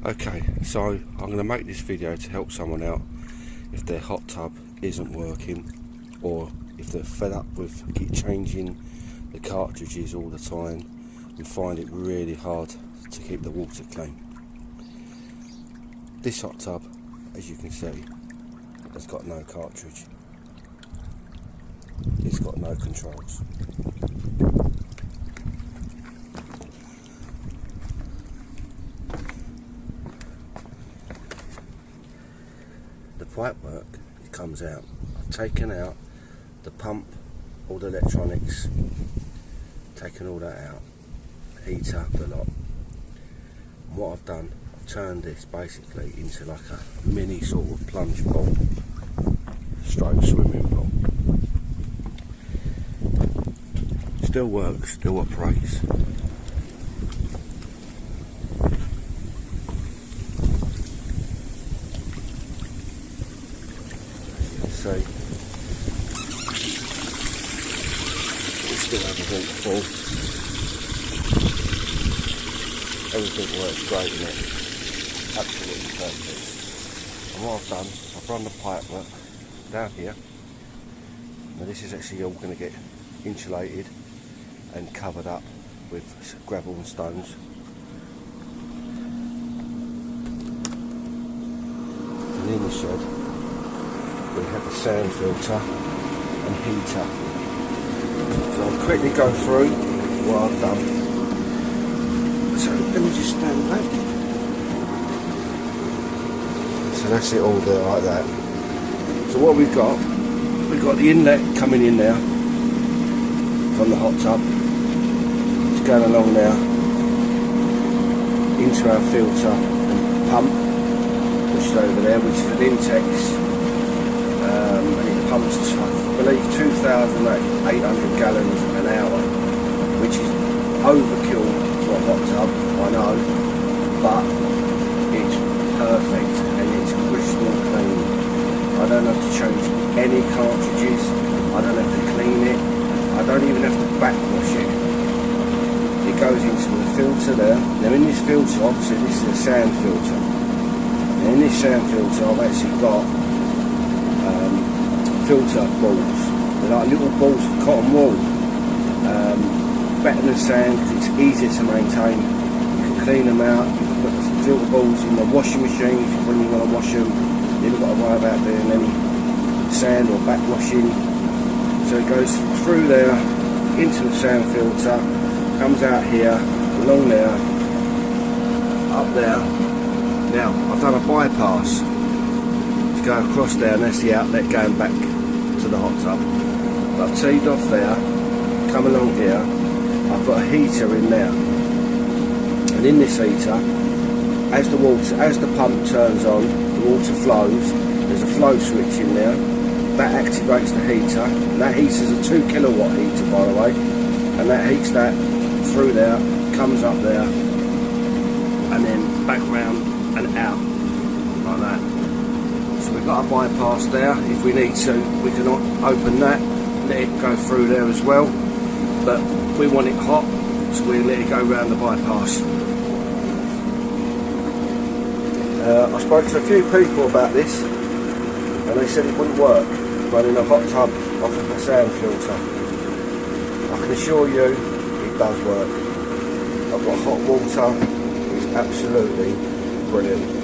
Okay, so I'm going to make this video to help someone out if their hot tub isn't working, or if they're fed up with keep changing the cartridges all the time and find it really hard to keep the water clean. This hot tub, as you can see, has got no cartridge. It's got no controls. The pipework, it comes out. I've taken out the pump, all the electronics, taken all that out, heater, the lot. And what I've done, I've turned this basically into like a mini sort of plunge pool, stroke swimming pool. Still works, still operates. So we still have everything full. Everything works great in it. Absolutely perfect. And what I've done, I've run the pipework down here. Now this is actually all going to get insulated and covered up with gravel and stones. And in the shed we have the sand filter and heater. So I'll quickly go through what I've done. So let me just stand back. So that's it all there like that. So what we've got the inlet coming in there from the hot tub. It's going along now into our filter and pump, which is over there, which is an Intex. And it pumps, I believe, 2,800 gallons an hour, which is overkill for a hot tub, I know, but it's perfect and it's crystal clean. I don't have to change any cartridges, I don't have to clean it, I don't even have to backwash it. It goes into the filter there. Now in this filter, obviously this is a sand filter, and in this sand filter I've actually got filter balls. They're like little balls of cotton wool. Better than sand because it's easier to maintain. You can clean them out, you can put the filter balls in the washing machine when you want to wash them. You haven't got to worry about doing any sand or backwashing. So it goes through there, into the sand filter, comes out here, along there, up there. Now, I've done a bypass to go across there, and that's the outlet going back to the hot tub. But I've teed off there, come along here, I've got a heater in there. And in this heater, as the pump turns on, the water flows, there's a flow switch in there, that activates the heater, and that heater's a 2 kilowatt heater by the way, and that heats that through there, comes up there, and then back round and out, like that. So we've got a bypass there. If we need to, we can open that, let it go through there as well, but we want it hot, so we let it go round the bypass. I spoke to a few people about this, and they said it wouldn't work running a hot tub off of a sand filter. I can assure you it does work. I've got hot water, it's absolutely brilliant.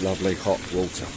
Lovely hot water.